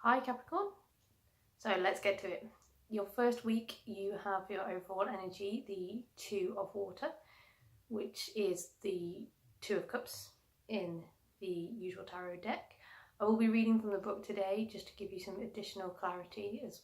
Hi Capricorn. So let's get to it. Your first week you have your overall energy, the Two of Water, which is the Two of Cups in the usual tarot deck. I will be reading from the book today just to give you some additional clarity as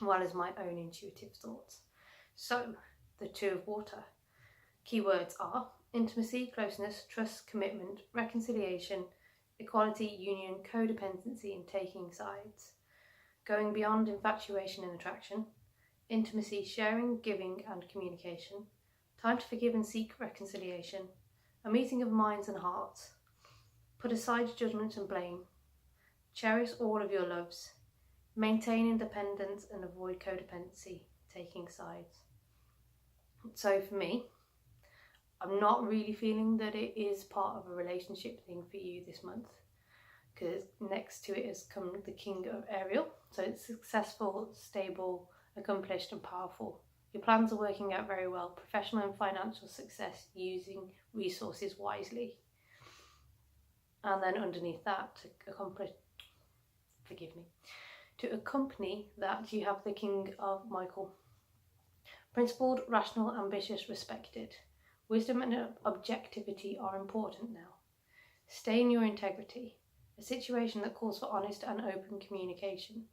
well as my own intuitive thoughts. So, the Two of Water. Keywords are intimacy, closeness, trust, commitment, reconciliation, equality, union, codependency, and taking sides. Going beyond infatuation and attraction, intimacy, sharing, giving, and communication, time to forgive and seek reconciliation, a meeting of minds and hearts, put aside judgment and blame, cherish all of your loves, maintain independence and avoid codependency, taking sides. So for me, I'm not really feeling that it is part of a relationship thing for you this month, because next to it has come the King of Ariel. So it's successful, stable, accomplished and powerful. Your plans are working out very well. Professional and financial success, using resources wisely. And then underneath that, to accompany that, you have the King of Michael. Principled, rational, ambitious, respected. Wisdom and objectivity are important now. Stay in your integrity. A situation that calls for honest and open communication.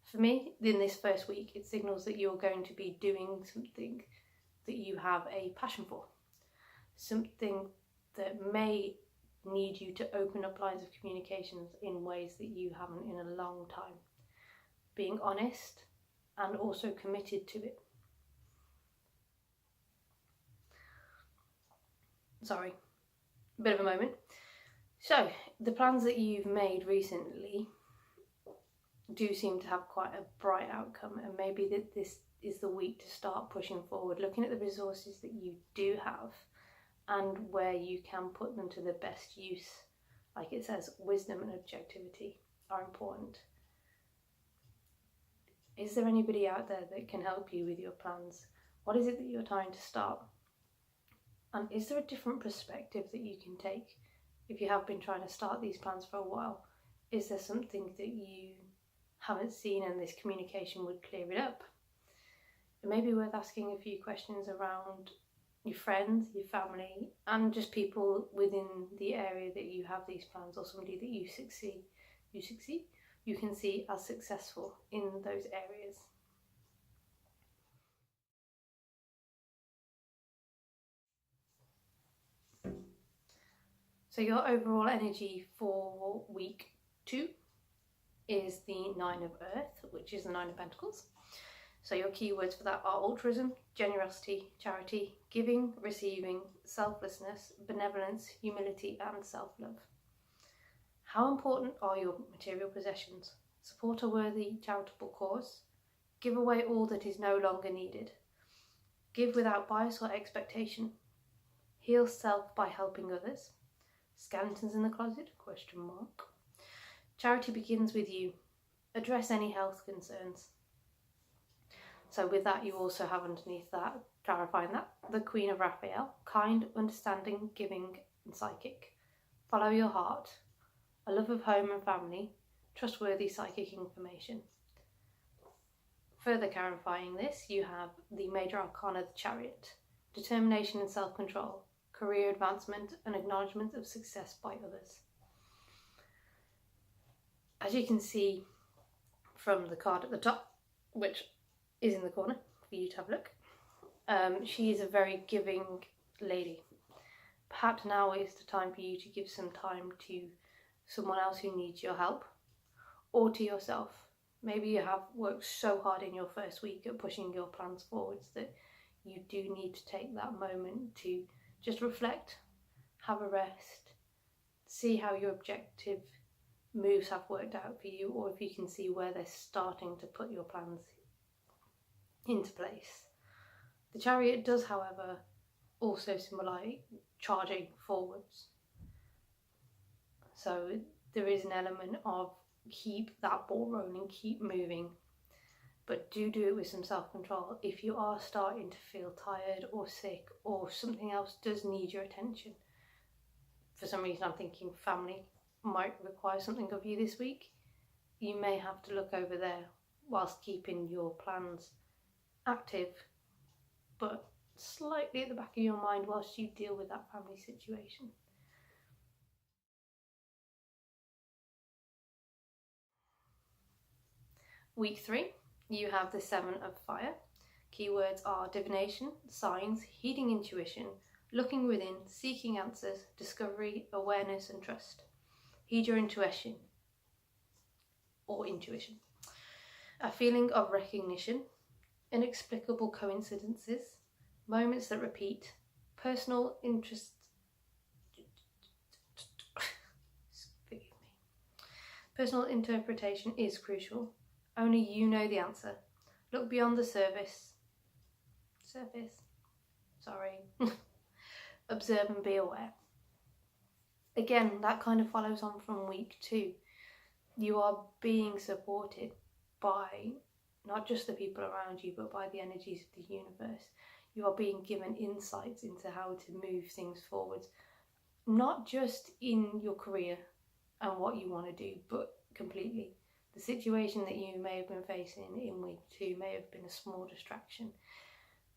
For me, in this first week, it signals that you're going to be doing something that you have a passion for. Something that may need you to open up lines of communications in ways that you haven't in a long time. Being honest and also committed to it. Sorry, a bit of a moment. So, the plans that you've made recently do seem to have quite a bright outcome, and maybe that this is the week to start pushing forward, looking at the resources that you do have and where you can put them to the best use. Like it says, wisdom and objectivity are important. Is there anybody out there that can help you with your plans? What is it that you're trying to start? And is there a different perspective that you can take? If you have been trying to start these plans for a while, is there something that you haven't seen and this communication would clear it up? It may be worth asking a few questions around your friends, your family, and just people within the area that you have these plans, or somebody that you can see as successful in those areas. So your overall energy for week 2 is the Nine of Earth, which is the Nine of Pentacles. So your keywords for that are altruism, generosity, charity, giving, receiving, selflessness, benevolence, humility, and self-love. How important are your material possessions? Support a worthy charitable cause. Give away all that is no longer needed. Give without bias or expectation. Heal self by helping others. Skeletons in the closet? ? Charity begins with you. Address any health concerns. So with that, you also have underneath that, clarifying that, the Queen of Raphael, kind, understanding, giving, and psychic. Follow your heart. A love of home and family. Trustworthy psychic information. Further clarifying this, you have the Major Arcana, the Chariot. Determination and self-control. Career advancement and acknowledgement of success by others. As you can see from the card at the top, which is in the corner for you to have a look, she is a very giving lady. Perhaps now is the time for you to give some time to someone else who needs your help, or to yourself. Maybe you have worked so hard in your first week at pushing your plans forwards that you do need to take that moment to just reflect, have a rest, see how your objective moves have worked out for you, or if you can see where they're starting to put your plans into place. The Chariot does, however, also symbolise charging forwards. So there is an element of keep that ball rolling, keep moving, but do it with some self-control. If you are starting to feel tired or sick, or something else does need your attention, for some reason I'm thinking family might require something of you this week, you may have to look over there whilst keeping your plans active, but slightly at the back of your mind whilst you deal with that family situation. Week 3, you have the 7 of Fire. Keywords are divination, signs, heeding intuition, looking within, seeking answers, discovery, awareness and trust. Heed your intuition or intuition. A feeling of recognition, inexplicable coincidences, moments that repeat, personal interest. Forgive me. Personal interpretation is crucial. Only you know the answer. Look beyond the surface. Observe and be aware. Again, that kind of follows on from week 2. You are being supported by not just the people around you, but by the energies of the universe. You are being given insights into how to move things forwards, not just in your career and what you want to do, but completely. The situation that you may have been facing in week 2 may have been a small distraction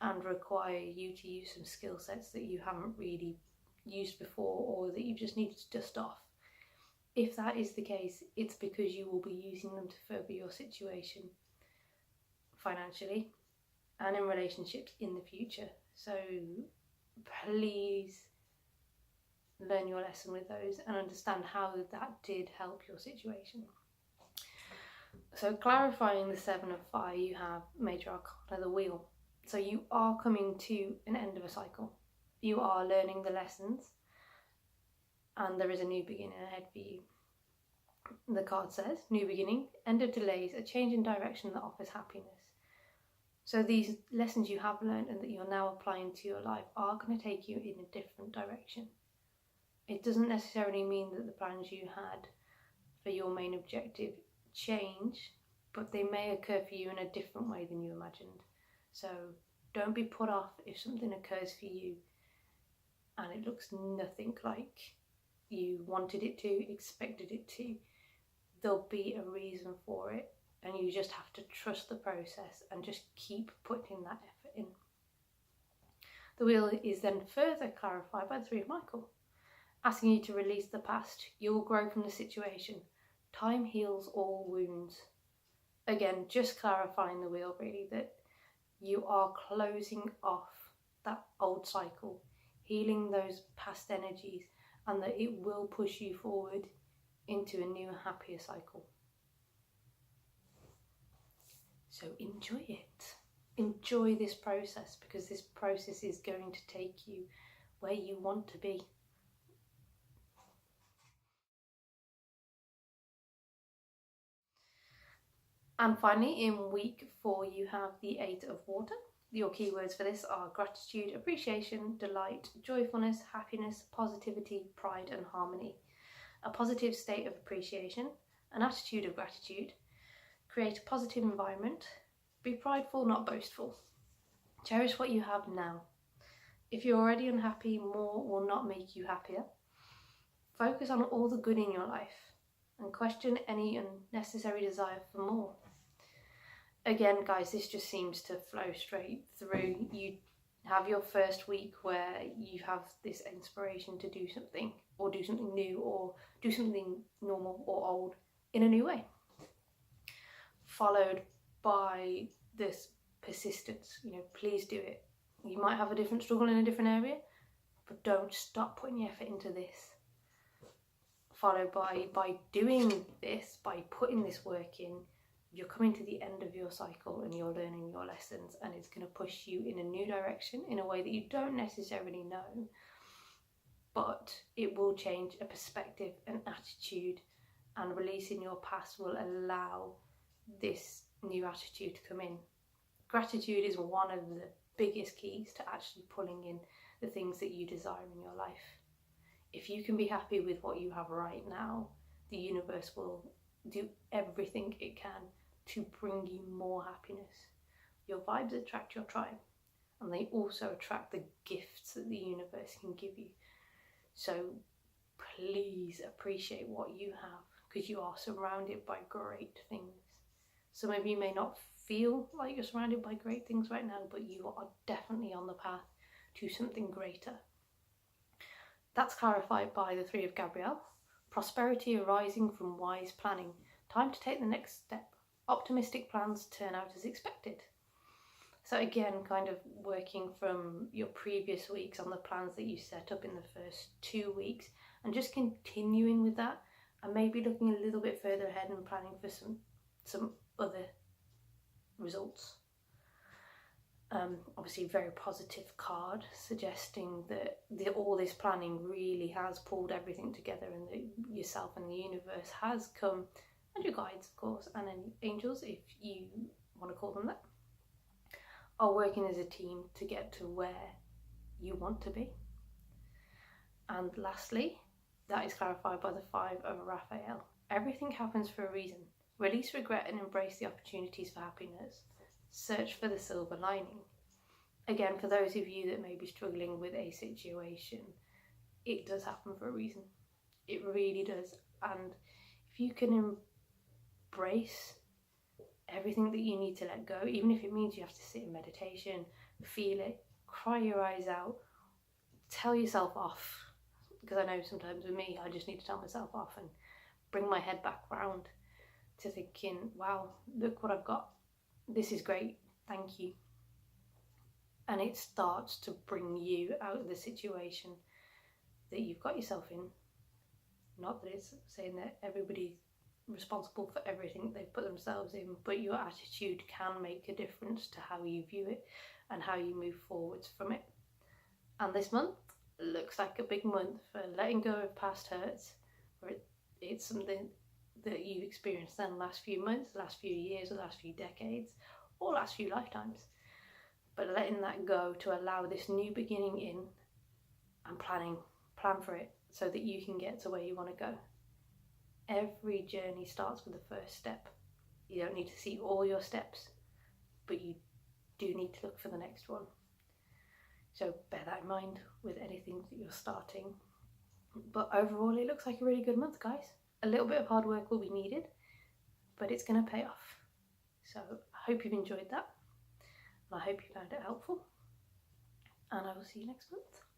and require you to use some skill sets that you haven't really used before, or that you just need to dust off. If that is the case, it's because you will be using them to further your situation financially and in relationships in the future. So please learn your lesson with those and understand how that did help your situation. So clarifying the 7 of Fire, you have Major Arcana, the Wheel. So you are coming to an end of a cycle. You are learning the lessons and there is a new beginning ahead for you. The card says, new beginning, end of delays, a change in direction that offers happiness. So these lessons you have learned and that you're now applying to your life are going to take you in a different direction. It doesn't necessarily mean that the plans you had for your main objective change, but they may occur for you in a different way than you imagined. So don't be put off if something occurs for you and it looks nothing like you wanted it to, expected it to. There'll be a reason for it, and you just have to trust the process and just keep putting that effort in. The Wheel is then further clarified by the 3 of Michael, asking you to release the past. You will grow from the situation. Time heals all wounds. Again, just clarifying the Wheel really, that you are closing off that old cycle, healing those past energies, and that it will push you forward into a new, happier cycle. So enjoy it. Enjoy this process, because this process is going to take you where you want to be. And finally, in week 4, you have the 8 of Water. Your keywords for this are gratitude, appreciation, delight, joyfulness, happiness, positivity, pride and harmony. A positive state of appreciation, an attitude of gratitude, create a positive environment, be prideful, not boastful. Cherish what you have now. If you're already unhappy, more will not make you happier. Focus on all the good in your life and question any unnecessary desire for more. Again, guys, this just seems to flow straight through. You have your first week where you have this inspiration to do something, or do something new, or do something normal or old in a new way, followed by this persistence. Please do it. You might have a different struggle in a different area, but don't stop putting your effort into this. Followed by doing this, by putting this work in, you're coming to the end of your cycle and you're learning your lessons, and it's going to push you in a new direction in a way that you don't necessarily know, but it will change a perspective, an attitude, and releasing your past will allow this new attitude to come in. Gratitude is one of the biggest keys to actually pulling in the things that you desire in your life. If you can be happy with what you have right now, the universe will do everything it can to bring you more happiness. Your vibes attract your tribe, and they also attract the gifts that the universe can give you. So please appreciate what you have. because you are surrounded by great things. Some of you may not feel like you're surrounded by great things right now, but you are definitely on the path to something greater. That's clarified by the Three of Gabrielle. Prosperity arising from wise planning. Time to take the next step. Optimistic plans turn out as expected. So again, kind of working from your previous weeks on the plans that you set up in the first 2 weeks, and just continuing with that, and maybe looking a little bit further ahead and planning for some other results. Obviously very positive card, suggesting that all this planning really has pulled everything together, and that yourself and the universe has come, and your guides of course, and angels, if you want to call them that, are working as a team to get to where you want to be. And lastly, that is clarified by the Five of Raphael. Everything happens for a reason. Release regret and embrace the opportunities for happiness. Search for the silver lining. Again, for those of you that may be struggling with a situation, it does happen for a reason. It really does. And if you can embrace everything that you need to let go, even if it means you have to sit in meditation, feel it, cry your eyes out, tell yourself off, because I know sometimes with me I just need to tell myself off and bring my head back round to thinking, wow, look what I've got, this is great, thank you. And it starts to bring you out of the situation that you've got yourself in. Not that it's saying that everybody's responsible for everything they've put themselves in, but your attitude can make a difference to how you view it and how you move forwards from it. And this month looks like a big month for letting go of past hurts, where it's something that you've experienced in the last few months, the last few years, the last few decades, or last few lifetimes. But letting that go to allow this new beginning in, and plan for it so that you can get to where you want to go. Every journey starts with the first step. You don't need to see all your steps, but you do need to look for the next one. So bear that in mind with anything that you're starting. But overall, it looks like a really good month, guys. A little bit of hard work will be needed, but it's going to pay off. So I hope you've enjoyed that, and I hope you found it helpful, and I will see you next month.